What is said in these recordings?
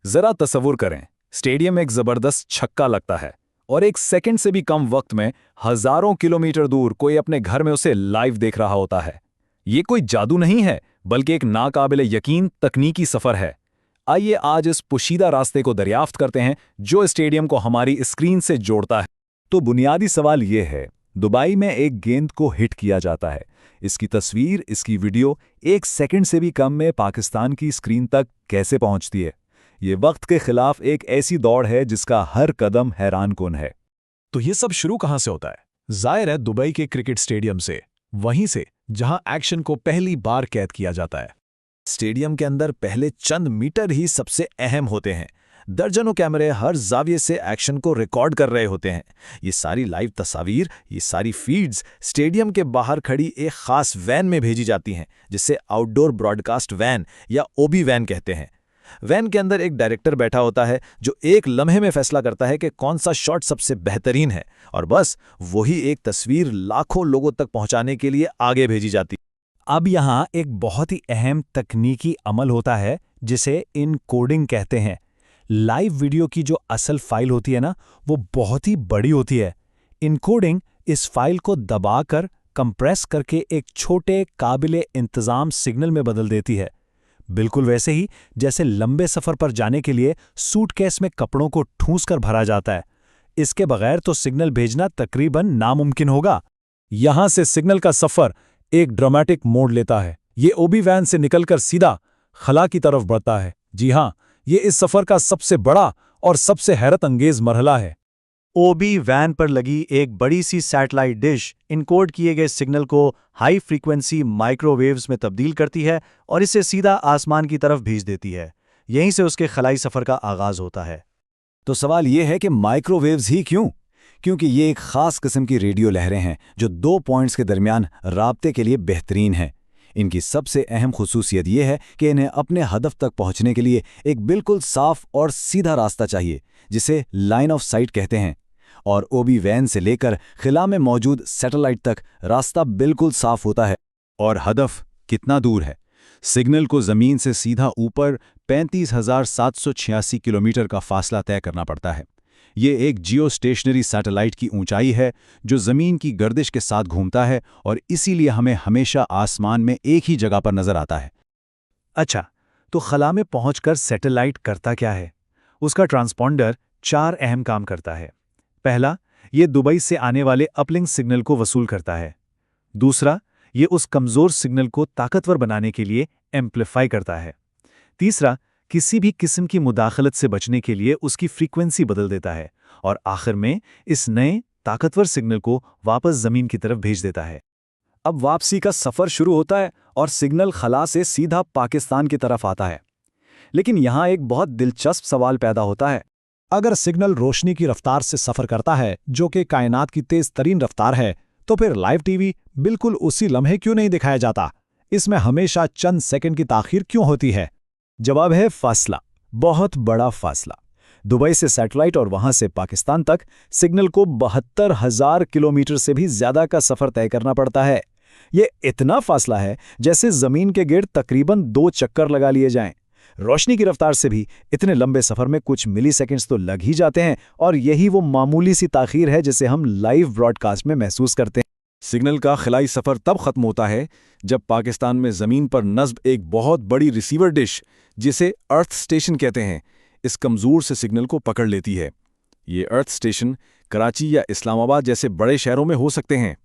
जरा तसव्वुर करें, स्टेडियम में एक जबरदस्त छक्का लगता है और एक सेकंड से भी कम वक्त में हजारों किलोमीटर दूर कोई अपने घर में उसे लाइव देख रहा होता है। ये कोई जादू नहीं है, बल्कि एक नाकाबिले यकीन तकनीकी सफर है। आइए आज इस पोशीदा रास्ते को दरियाफ्त करते हैं जो स्टेडियम को हमारी स्क्रीन से जोड़ता है। तो बुनियादी सवाल ये है, दुबई में एक गेंद को हिट किया जाता है, इसकी तस्वीर, इसकी वीडियो एक सेकंड से भी कम में पाकिस्तान की स्क्रीन तक कैसे पहुंचती है? ये वक्त के खिलाफ एक ऐसी दौड़ है जिसका हर कदम हैरानकुन है। तो ये सब शुरू कहां से होता है? जाहिर है दुबई के क्रिकेट स्टेडियम से, वहीं से जहां एक्शन को पहली बार कैद किया जाता है। स्टेडियम के अंदर पहले चंद मीटर ही सबसे अहम होते हैं। दर्जनों कैमरे हर जाविये से एक्शन को रिकॉर्ड कर रहे होते हैं। ये सारी लाइव तस्वीर, ये सारी फीड्स स्टेडियम के बाहर खड़ी एक खास वैन में भेजी जाती हैं, जिसे आउटडोर ब्रॉडकास्ट वैन या ओबी वैन कहते हैं। वैन के अंदर एक डायरेक्टर बैठा होता है जो एक लम्हे में फैसला करता है कि कौन सा शॉट सबसे बेहतरीन है, और बस वही एक तस्वीर लाखों लोगों तक पहुंचाने के लिए आगे भेजी जाती है। अब यहाँ एक बहुत ही अहम तकनीकी अमल होता है जिसे इनकोडिंग कहते हैं। लाइव वीडियो की जो असल फाइल होती है ना, वो बहुत ही बड़ी होती है। इनकोडिंग इस फाइल को दबाकर कंप्रेस करके एक छोटे काबिले इंतजाम सिग्नल में बदल देती है, बिल्कुल वैसे ही जैसे लंबे सफर पर जाने के लिए सूटकेस में कपड़ों को ठूंस कर भरा जाता है। इसके बगैर तो सिग्नल भेजना तकरीबन नामुमकिन होगा। यहां से सिग्नल का सफर एक ड्रामेटिक मोड़ लेता है। ये ओबी वैन से निकलकर सीधा खला की तरफ बढ़ता है। जी हां, ये इस सफर का सबसे बड़ा और सबसे हैरत अंगेज मरहला है। ओबी वैन पर लगी एक बड़ी सी सैटेलाइट डिश इनकोड किए गए सिग्नल को हाई फ्रीक्वेंसी माइक्रोवेव्स में तब्दील करती है और इसे सीधा आसमान की तरफ भेज देती है। यहीं से उसके खलाई सफर का आगाज होता है। तो सवाल यह है कि माइक्रोवेव्स ही क्यों? क्योंकि ये एक खास किस्म की रेडियो लहरें हैं जो 2 पॉइंट्स के दरमियान राब्ते के लिए बेहतरीन हैं। इनकी सबसे अहम खुसूसियत यह है कि इन्हें अपने हदफ तक पहुंचने के लिए एक बिल्कुल साफ और सीधा रास्ता चाहिए, जिसे लाइन ऑफ साइट कहते हैं। और ओबी वैन से लेकर खिला में मौजूद सैटेलाइट तक रास्ता बिल्कुल साफ होता है। और हदफ कितना दूर है? सिग्नल को जमीन से सीधा ऊपर 35,786 किलोमीटर का फासला तय करना पड़ता है। ये एक जियो स्टेशनरी सैटेलाइट की ऊंचाई है जो जमीन की गर्दिश के साथ घूमता है, और इसीलिए हमें हमेशा आसमान में एक ही जगह पर नजर आता है। अच्छा, तो खला में पहुंचकर सैटेलाइट करता क्या है? उसका ट्रांसपॉन्डर 4 अहम काम करता है। पहला, ये दुबई से आने वाले अपलिंक सिग्नल को वसूल करता है। दूसरा, ये उस कमजोर सिग्नल को ताकतवर बनाने के लिए एम्प्लीफाई करता है। तीसरा, किसी भी किस्म की मुदाखलत से बचने के लिए उसकी फ्रीक्वेंसी बदल देता है। और आखिर में इस नए ताकतवर सिग्नल को वापस जमीन की तरफ भेज देता है। अब वापसी का सफर शुरू होता है और सिग्नल खला से सीधा पाकिस्तान की तरफ आता है। लेकिन यहां एक बहुत दिलचस्प सवाल पैदा होता है। अगर सिग्नल रोशनी की रफ्तार से सफर करता है, जो कि कायनात की तेज तरीन रफ्तार है, तो फिर लाइव टीवी बिल्कुल उसी लम्हे क्यों नहीं दिखाया जाता? इसमें हमेशा चंद सेकंड की ताखीर क्यों होती है? जवाब है फासला, बहुत बड़ा फासला। दुबई से सैटेलाइट और वहां से पाकिस्तान तक सिग्नल को 72,000 किलोमीटर से भी ज्यादा का सफर तय करना पड़ता है। ये इतना फासला है जैसे जमीन के गिर्द तकरीबन 2 चक्कर लगा लिए जाएं। रोशनी की रफ्तार से भी इतने लंबे सफर में कुछ मिलीसेकंड्स तो लग ही जाते हैं, और यही वो मामूली सी ताखीर है जिसे हम लाइव ब्रॉडकास्ट में महसूस करते हैं। सिग्नल का खलाई सफर तब खत्म होता है जब पाकिस्तान में जमीन पर नस्ब एक बहुत बड़ी रिसीवर डिश, जिसे अर्थ स्टेशन कहते हैं, इस कमजोर से सिग्नल को पकड़ लेती है। ये अर्थ स्टेशन कराची या इस्लामाबाद जैसे बड़े शहरों में हो सकते हैं।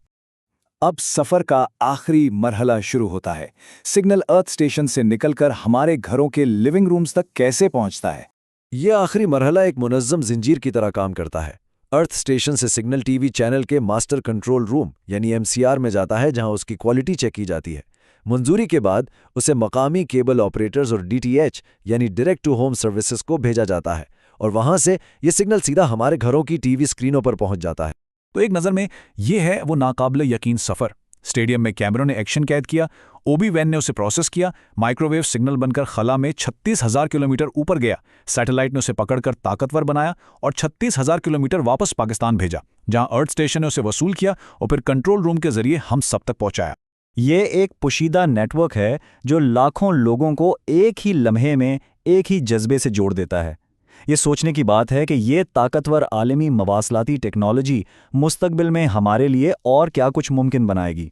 अब सफर का आखिरी मरहला शुरू होता है। सिग्नल अर्थ स्टेशन से निकलकर हमारे घरों के लिविंग रूम्स तक कैसे पहुंचता है? यह आखिरी मरहला एक मुनज़्ज़म जिंजीर की तरह काम करता है। अर्थ स्टेशन से सिग्नल टीवी चैनल के मास्टर कंट्रोल रूम यानी MCR में जाता है, जहां उसकी क्वालिटी चेक की जाती है। मंजूरी के बाद उसे मकामी केबल ऑपरेटर्स और DTH यानी डायरेक्ट टू होम सर्विसेज को भेजा जाता है, और वहां से ये सिग्नल सीधा हमारे घरों की टीवी स्क्रीनों पर पहुंच जाता है। तो एक नज़र में ये है वो नाकाबिले यकीन सफ़र। स्टेडियम में कैमरों ने एक्शन कैद किया, ओबी वैन ने उसे प्रोसेस किया, माइक्रोवेव सिग्नल बनकर खला में 36,000 किलोमीटर ऊपर गया, सैटेलाइट ने उसे पकड़कर ताकतवर बनाया और 36,000 किलोमीटर वापस पाकिस्तान भेजा, जहां अर्थ स्टेशन ने उसे वसूल किया और फिर कंट्रोल रूम के जरिए हम सब तक पहुंचाया। ये एक पोशीदा नेटवर्क है जो लाखों लोगों को एक ही लम्हे में एक ही जज्बे से जोड़ देता है। ये सोचने की बात है कि ये ताकतवर आलमी मवासलाती टेक्नोलॉजी मुस्तकबिल में हमारे लिए और क्या कुछ मुमकिन बनाएगी।